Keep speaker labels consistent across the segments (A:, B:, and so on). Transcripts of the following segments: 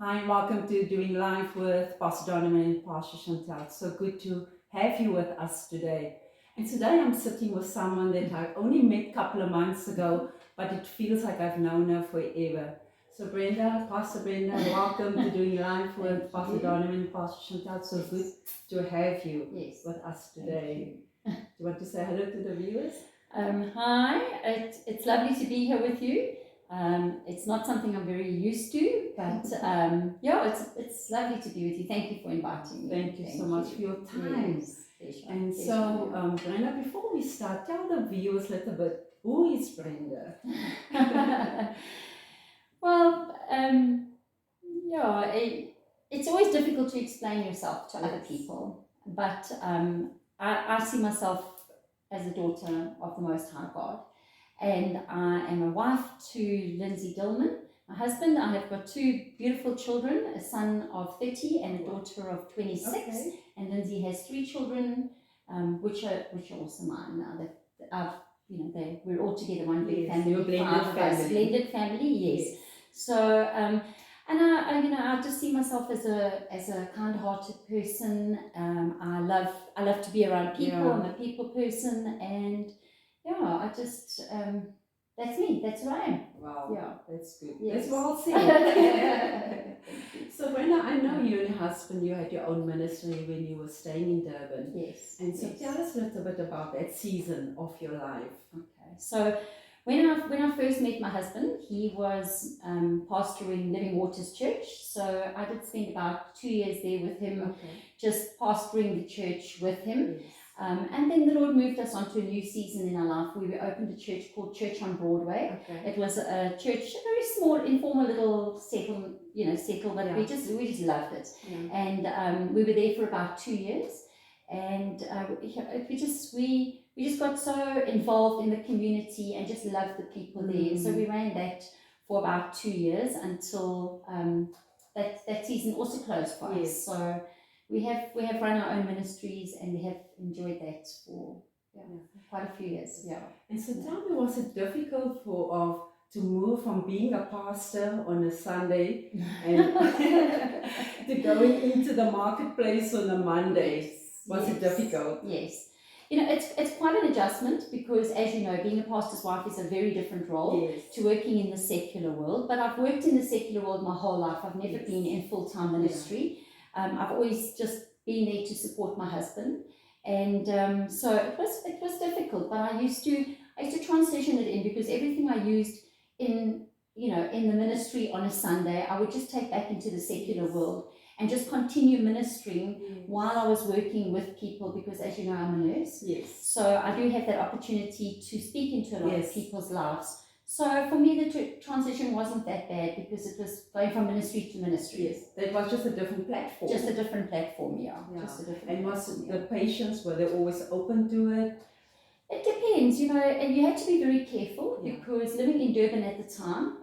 A: Hi, and welcome to Doing Life with Pastor Donovan and Pastor Chantal. It's so good to have you with us today. And today I'm sitting with someone that I only met a couple of months ago, but it feels like I've known her forever. So Pastor Brenda, welcome to Doing Life with Pastor Donovan and Pastor Chantal. It's so good to have you with us today. Do you want to say hello to the viewers?
B: Hi, it's lovely to be here with you. It's not something I'm very used to, but it's lovely to be with you. Thank you for inviting me.
A: Thank you so much for your time.
B: Yes,
A: And so, Brenda, before we start, tell the viewers a little bit, who is Brenda?
B: Well, it's always difficult to explain yourself to other people, but I see myself as a daughter of the Most High God. And I am a wife to Lindsay Dillman, my husband. I have got two beautiful children, a son of 30 and a daughter of 26. Okay. And Lindsay has three children, which are also mine now. We're all together one big family.
A: Your blended
B: family, yes. So and I just see myself as a kind-hearted person. I love to be around people. Yeah. I'm a people person, and I just that's me. That's who I am.
A: Wow. Yeah, that's good.
B: Yes.
A: That's well said. So Brenda, I know you and your husband, you had your own ministry when you were staying in Durban.
B: Yes.
A: And so tell us a little bit about that season of your life.
B: Okay. So when I first met my husband, he was pastoring Living Waters Church. So I did spend about 2 years there with him, just pastoring the church with him. Yes. And then the Lord moved us on to a new season in our life. We opened a church called Church on Broadway. Okay. It was a church, a very small, informal little settle, but we just loved it. Yeah. And we were there for about 2 years, and we just got so involved in the community and just loved the people there. So we ran that for about 2 years until that season also closed for us. So we have run our own ministries, and we have enjoyed that for quite a few years. Yeah.
A: And so tell me, was it difficult to move from being a pastor on a Sunday and to going into the marketplace on a Monday? Was it difficult?
B: Yes. It's quite an adjustment because, as you know, being a pastor's wife is a very different role to working in the secular world. But I've worked in the secular world my whole life. I've never been in full-time ministry. I've always just been there to support my husband. And so it was difficult, but I used to transition it in, because everything I used in the ministry on a Sunday, I would just take back into the secular world and just continue ministering while I was working with people, because, as you know, I'm a nurse.
A: Yes.
B: So I do have that opportunity to speak into a lot of people's lives. So for me, the transition wasn't that bad, because it was going from ministry to ministry.
A: Yes, it was just a different platform.
B: Just a different platform, Just a different
A: and was the patients, were they always open to it?
B: It depends, and you had to be very careful, because living in Durban at the time,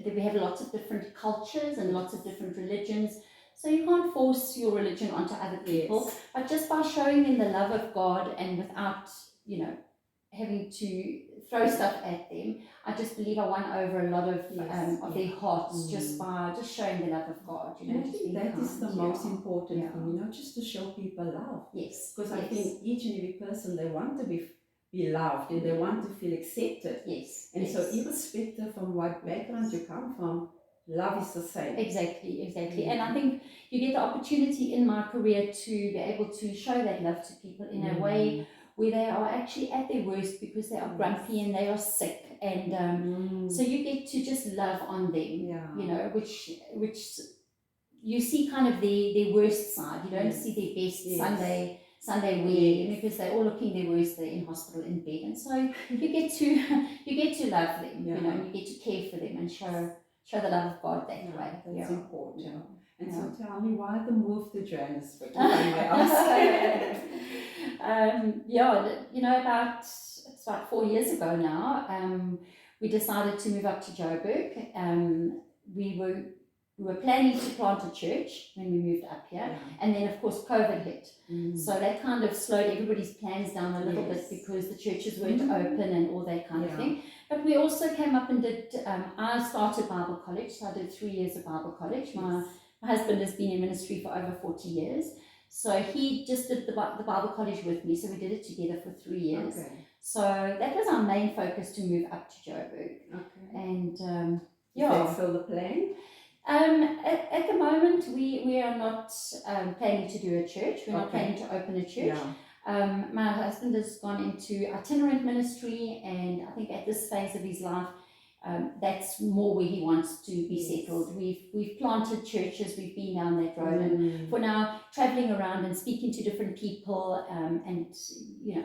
B: we have lots of different cultures and lots of different religions. So you can't force your religion onto other people, but just by showing them the love of God, and without, having to throw stuff at them, I just believe I won over a lot of their hearts just by showing the love of God.
A: And I think that is the most important thing, just to show people love.
B: Yes.
A: Because I think each and every person, they want to be loved, and they want to feel accepted.
B: Yes.
A: And so irrespective from what background you come from, love is the same.
B: Exactly. And I think you get the opportunity in my career to be able to show that love to people in a way where they are actually at their worst, because they are grumpy and they are sick, and so you get to just love on them, which you see kind of their worst side. You don't see their best Sunday wear, because they're all looking their worst. They're in hospital in bed, and so you get to love them, and you get to care for them and show the love of God that way.
A: That's important. And so tell me, why the move to Johannesburg? It's
B: about 4 years ago now, we decided to move up to Joburg. We We were planning to plant a church when we moved up here, and then of course COVID hit. So that kind of slowed everybody's plans down a little bit because the churches weren't open and all that kind of thing. But we also came up and did, I started Bible college, so I did 3 years of Bible college. My husband has been in ministry for over 40 years. So he just did the Bible college with me, so we did it together for 3 years. So that was our main focus to move up to Joburg. And
A: Is that still the plan?
B: At the moment, we are not planning to do a church. We're not planning to open a church. My husband has gone into itinerant ministry, and I think at this phase of his life, that's more where he wants to be settled. We've planted churches, we've been down that road, and for now, traveling around and speaking to different people, and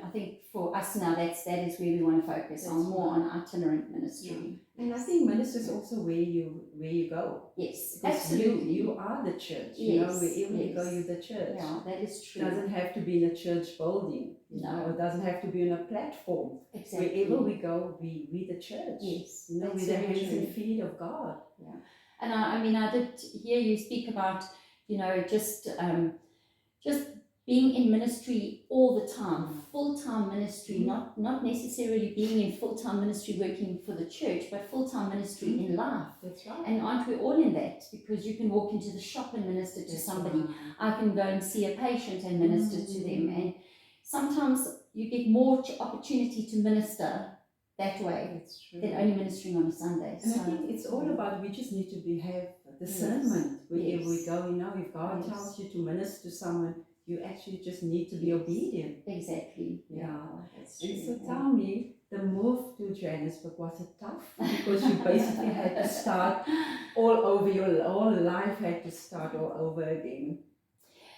B: I think for us now, that is where we want to focus on, more on itinerant ministry.
A: And I think ministry is also where you go.
B: Yes,
A: because
B: absolutely.
A: You are the church.
B: Yes,
A: wherever you go, you're the church.
B: Yeah, that is true.
A: It doesn't have to be in a church building.
B: No.
A: It doesn't have to be on a platform.
B: Exactly.
A: Wherever we go, we the church.
B: Yes,
A: we're the hands and feet of God.
B: Yeah. And I did hear you speak about, just being in ministry all the time, full-time ministry, not necessarily being in full-time ministry working for the church, but full-time ministry in life.
A: That's right.
B: And aren't we all in that? Because you can walk into the shop and minister to somebody.
A: Right.
B: I can go and see a patient and minister to them. And sometimes you get more opportunity to minister that way than only ministering on a Sunday.
A: And I think it's all about, we just need to have discernment wherever we go. If God tells you to minister to someone, you actually just need to be obedient.
B: Exactly.
A: Yeah.
B: That's true.
A: And so tell me, the move to Johannesburg, was it tough? Because you basically had to start all over, your whole life had to start all over again.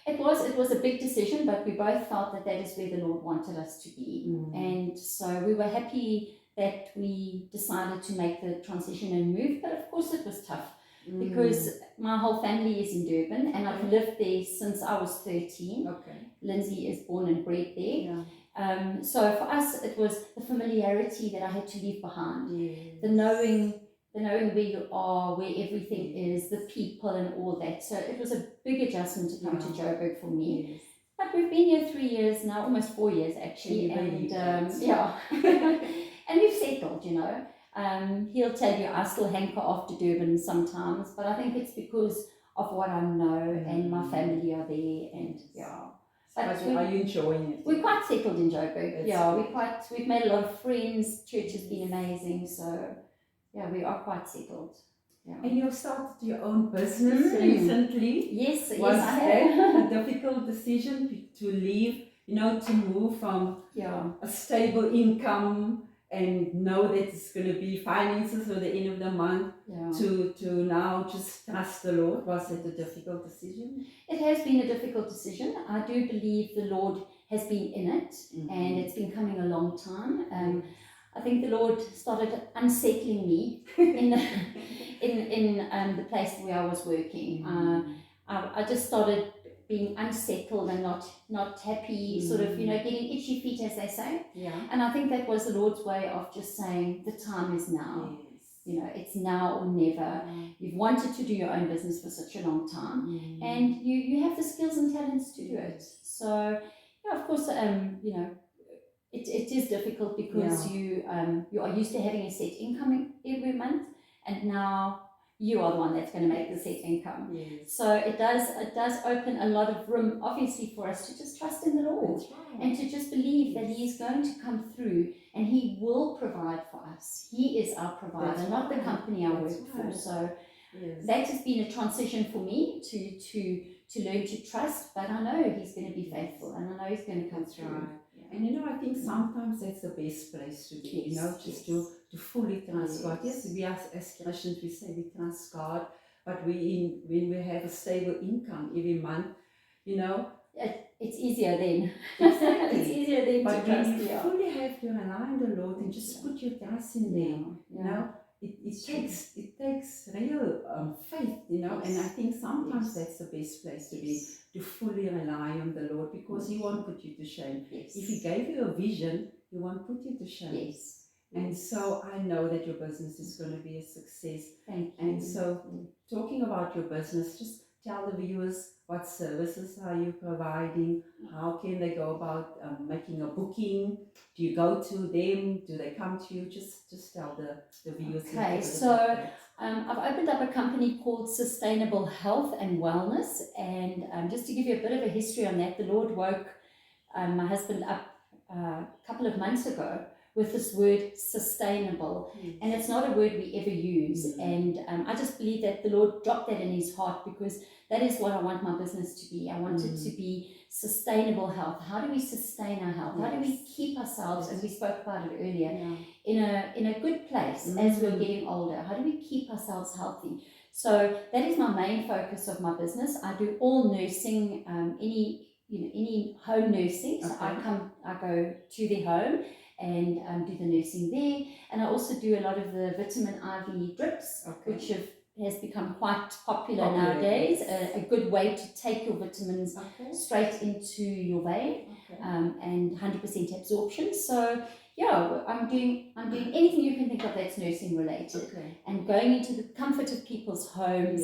A: It
B: was a big decision, but we both felt that is where the Lord wanted us to be. And so we were happy that we decided to make the transition and move, but of course it was tough. Because my whole family is in Durban, and I've lived there since I was 13. Lindsay is born and bred there. So for us, it was the familiarity that I had to leave behind, the knowing where you are, where everything is, the people and all that. So it was a big adjustment to come to Joburg for me. But we've been here 3 years now, almost 4 years actually, and and we've settled, He'll tell you I still hanker after Durban sometimes, but I think it's because of what I know and my family are there, and But
A: are you enjoying it?
B: We're quite settled in Joburg. We've made a lot of friends. Church has been amazing, so we are quite settled.
A: And you started your own business recently.
B: Yes,
A: was
B: I have.
A: A difficult decision to leave, to move from a stable income and know that it's going to be finances at the end of the month to now just trust the Lord? Was it a difficult decision?
B: It has been a difficult decision. I do believe the Lord has been in it, and it's been coming a long time. I think the Lord started unsettling me in the place where I was working. I just started being unsettled and not happy, sort of, getting itchy feet, as they say. And I think that was the Lord's way of just saying, the time is now. It's now or never. You've wanted to do your own business for such a long time, and you have the skills and talents to do it. So, of course, it is difficult because you are used to having a set income every month, and now you are the one that's going to make the set income. So it does open a lot of room, obviously, for us to just trust in the Lord and to just believe that He is going to come through and He will provide for us. He is our provider, not the company I work for. So that has been a transition for me to learn to trust, but I know He's going to be faithful, and I know He's going to come through.
A: And I think sometimes that's the best place to be, just to fully trust God. Yes, we as Christians, we say we trust God, but when we have a stable income every month,
B: it's easier then.
A: Exactly.
B: It's easier then
A: but
B: to trust.
A: But you fully have to rely on the Lord and just put your trust in them. It takes real faith, and I think sometimes that's the best place to be, to fully rely on the Lord, because He won't put you to shame. If He gave you a vision, He won't put you to shame. And so I know that your business is going to be a success.
B: Thank you.
A: And so, talking about your business, just tell the viewers what services are you providing? How can they go about making a booking? Do you go to them? Do they come to you? Just tell the viewers.
B: Okay, so I've opened up a company called Sustainable Health and Wellness, and just to give you a bit of a history on that, the Lord woke my husband up a couple of months ago with this word sustainable, and it's not a word we ever use, and I just believe that the Lord dropped that in his heart, because that is what I want my business to be. I want it to be sustainable health. How do we sustain our health? How do we keep ourselves, and we spoke about it earlier, in a good place as we're getting older? How do we keep ourselves healthy? So that is my main focus of my business. I do all nursing, any home nursing. So I go to their home and do the nursing there, and I also do a lot of the vitamin IV drips, which has become quite popular nowadays. A good way to take your vitamins straight into your vein, and 100% absorption. So yeah, I'm doing anything you can think of that's nursing related, and going into the comfort of people's homes.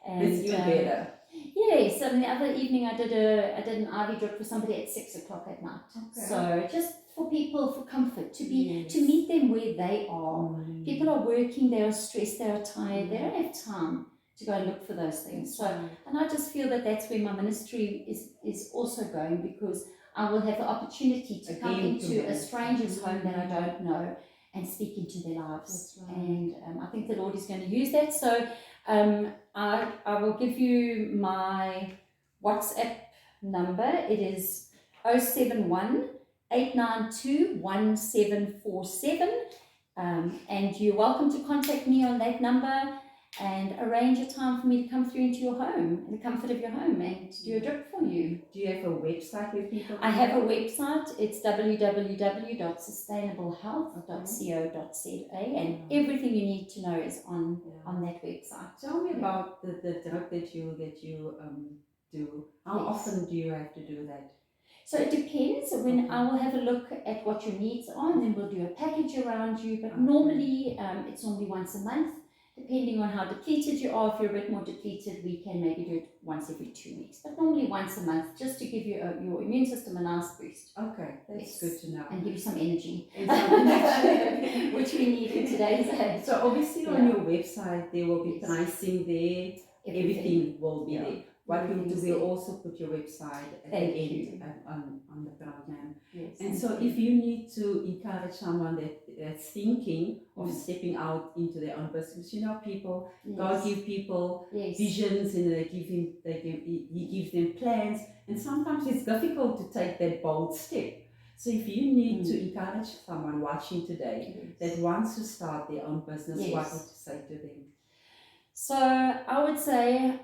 B: And
A: it's even better.
B: Yes, and the other evening I did an IV drip for somebody at 6 o'clock at night. So just for people, for comfort, to meet them where they are. People are working, they are stressed, they are tired, they don't have time to go and look for those things. So, and I just feel that that's where my ministry is also going, because I will have the opportunity to come into a stranger's home that I don't know and speak into their lives. And I think the Lord is going to use that. So I will give you my WhatsApp number. It is 071 892 1747, and you're welcome to contact me on that number and arrange a time for me to come through into your home, in the comfort of your home, and do a drip for you.
A: Do you have a website where people can
B: I have a website. It's www.sustainablehealth.co.za, and everything you need to know is on that website.
A: Tell me about the drip that you do. How often do you have to do that?
B: So it depends. When I will have a look at what your needs are, and then we'll do a package around you. But normally, it's only once a month, depending on how depleted you are. If you're a bit more depleted, we can maybe do it once every 2 weeks, but normally once a month, just to give you your immune system a nice boost.
A: Okay, that's good to know.
B: And give you some energy, which we need in today's age.
A: So obviously on your website, there will be pricing there. Everything will be there. What we'll do, we'll also put your website at the end on the program. And so if you need to encourage someone that's thinking of stepping out into their own business, people, God gives people visions, and He gives them plans, and sometimes it's difficult to take that bold step. So if you need to encourage someone watching today that wants to start their own business, what would you say to them?
B: So I would say,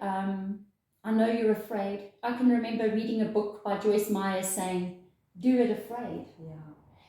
B: I know you're afraid. I can remember reading a book by Joyce Meyer saying, do it afraid.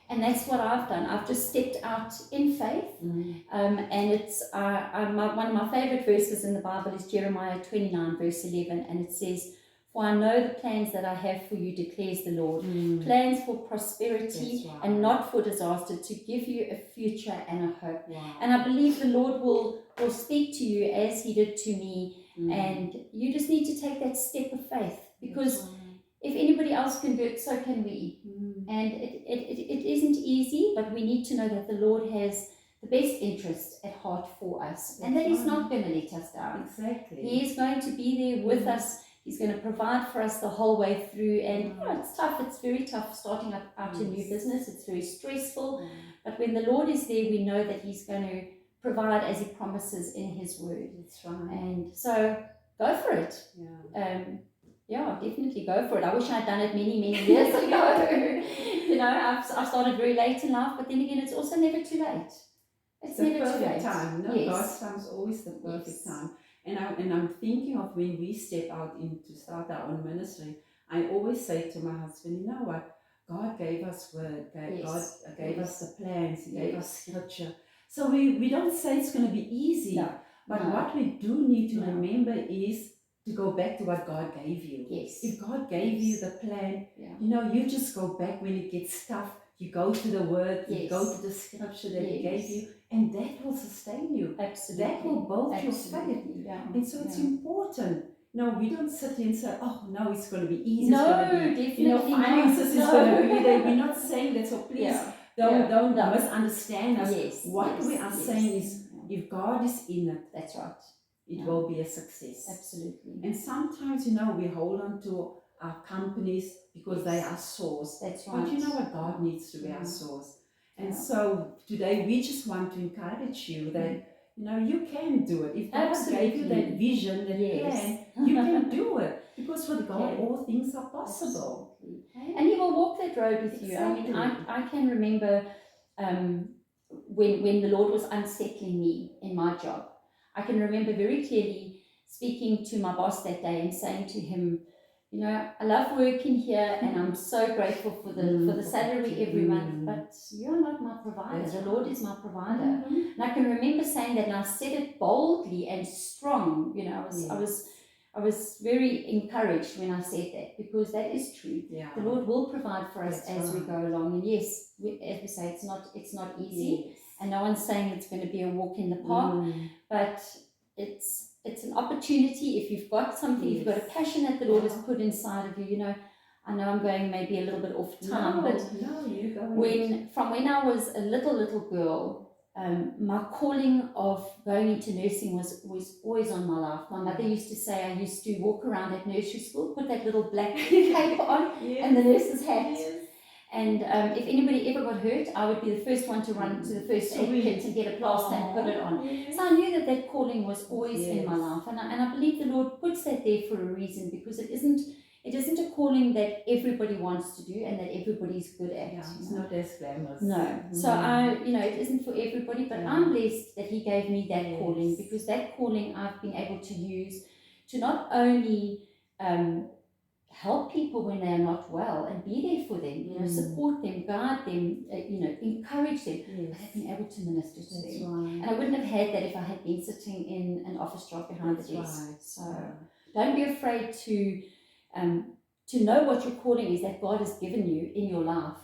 B: And that's what I've done. I've just stepped out in faith. And it's one of my favorite verses in the Bible is Jeremiah 29 verse 11, and it says, for I know the plans that I have for you, declares the Lord, plans for prosperity and not for disaster, to give you a future and a hope. And I believe the Lord will speak to you as He did to me. And you just need to take that step of faith, because if anybody else can do it, so can we. And it isn't easy, but we need to know that the Lord has the best interest at heart for us, and that He's not going to let us down. He is going to be there with us. He's going to provide for us the whole way through. And it's tough. It's very tough starting out a new business. It's very stressful. But when the Lord is there, we know that He's going to provide as He promises in His word. And so go for it. Definitely go for it. I wish I'd done it many years ago. I've started very late in life, but then again, it's also never too late. It's never too late.
A: Time. God's time is always the perfect time. And I'm thinking of when we step out to start our own ministry, I always say to my husband, you know what? God gave us word. God gave us the plans. He gave us scripture. So we don't say it's going to be easy. But what we do need to remember is to go back to what God gave you. If God gave you the plan, you just go back when it gets tough. you go to the word, you
B: Yes.
A: go to the scripture that He
B: Yes.
A: gave you, and that will sustain you.
B: Absolutely.
A: That will build your
B: Absolutely.
A: faith.
B: Yeah.
A: And so it's
B: Yeah.
A: important. No, we don't sit here and say, oh, no, it's going to be easy.
B: No,
A: it's going to be,
B: definitely
A: finances
B: not.
A: is going to be there. We're not saying that, so please
B: Yeah.
A: don't
B: No.
A: misunderstand us.
B: Yes.
A: What we are saying is,
B: Yeah.
A: if God is in it,
B: That's right.
A: it will be a success.
B: Absolutely.
A: And sometimes, we hold on to our companies because they are source.
B: That's right.
A: But you know what? God needs to be our source. And
B: Yeah.
A: so today we just want to encourage you that, you can do it. If God
B: Absolutely.
A: gave you that vision, that plan, you can do it. Because with God, all things are possible.
B: Absolutely. And He will walk that road with you. I mean, I can remember when the Lord was unsettling me in my job. I can remember very clearly speaking to my boss that day and saying to him, I love working here and I'm so grateful for the salary every month, but you're not my provider.
A: That's
B: the
A: right.
B: Lord is my provider. And I can remember saying that, and I said it boldly and strong. I was very encouraged when I said that, because that is true.
A: Yeah.
B: The Lord will provide for us
A: That's
B: as we go along. And yes, as we say, it's not easy.
A: Yes.
B: And no one's saying it's going to be a walk in the park, but it's an opportunity. If you've got something, if you've got a passion that the Lord has put inside of you, I know I'm going maybe a little bit off time, but
A: you go
B: from when I was a little girl, my calling of going into nursing was always on my life. My mother used to say I used to walk around at nursery school, put that little black cape on and the nurse's hat.
A: Yes.
B: And if anybody ever got hurt, I would be the first one to run to the first aid kit and get a plaster and put it on.
A: Yes.
B: So I knew that calling was always in my life, and I believe the Lord puts that there for a reason, because it isn't a calling that everybody wants to do and that everybody's good at.
A: Yeah, it's not as glamorous.
B: No. So it isn't for everybody, but I'm blessed that He gave me that calling, because that calling I've been able to use to not only help people when they are not well and be there for them, support them, guide them, encourage them, but I've been able to minister to them.
A: Right.
B: And I wouldn't have had that if I had been sitting in an office job behind the desk.
A: Right.
B: So don't be afraid to know what your calling is that God has given you in your life,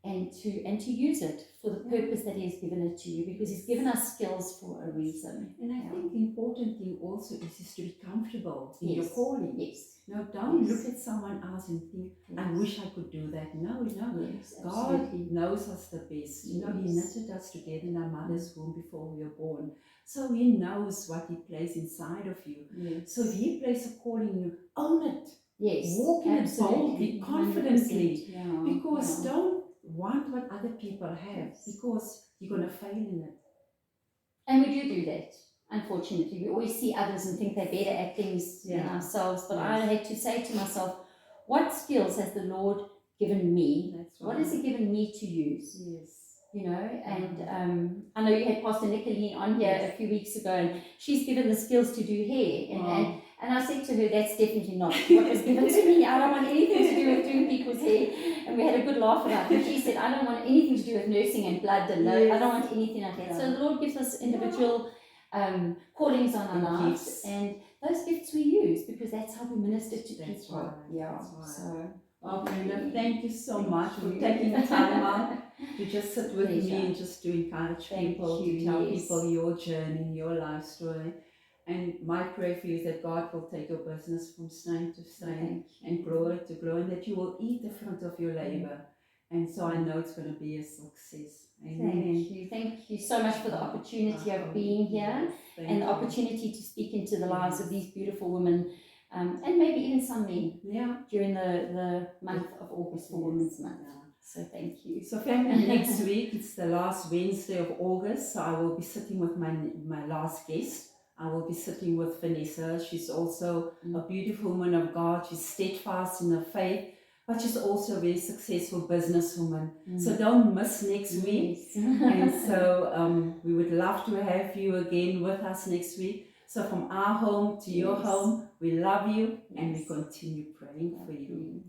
B: and to use it for the purpose that He has given it to you, because He's given us skills for a reason.
A: And I think the important thing also is to be comfortable in your calling.
B: Yes.
A: No, don't look at someone else and think, I wish I could do that. No.
B: Yes,
A: God knows us the best. He knitted us together in our mother's womb before we were born. So He knows what He placed inside of you.
B: Yes.
A: So if He placed a calling in you, own it.
B: Yes.
A: Walk in it boldly, confidently. Because
B: 100%.
A: don't want what other people have, because you're going to fail in it.
B: And we do that. Unfortunately, we always see others and think they're better at things than ourselves. But I had to say to myself, what skills has the Lord given me?
A: That's right.
B: What has He given me to use?
A: Yes.
B: And I know you had Pastor Nicoline on here a few weeks ago, and she's given the skills to do hair. And I said to her, that's definitely not what was given to me. I don't want anything to do with doing people's hair. And we had a good laugh about it. She said, I don't want anything to do with nursing and blood, and I don't want anything like that. So the Lord gives us individual callings on our lives, and those gifts we use, because that's how we minister to people.
A: Right.
B: Yeah.
A: That's right.
B: So,
A: Brenda, thank you so much for taking the time out to just sit with me and just to encourage people, to tell people your journey, your life story. And my prayer for you is that God will take your business from strength to strength and glory to glory, and that you will eat the fruit of your labor. And so I know it's going to be a success. Amen.
B: Thank you so much for the opportunity of being here, and the opportunity to speak into the lives of these beautiful women, and maybe even some men during the month of August for Women's Month. So thank you.
A: So family, next week, it's the last Wednesday of August, so I will be sitting with my last guest. I will be sitting with Vanessa. She's also a beautiful woman of God. She's steadfast in her faith, but she's also a very successful businesswoman. So don't miss next week. And so we would love to have you again with us next week. So from our home to your home, we love you and we continue praying for you.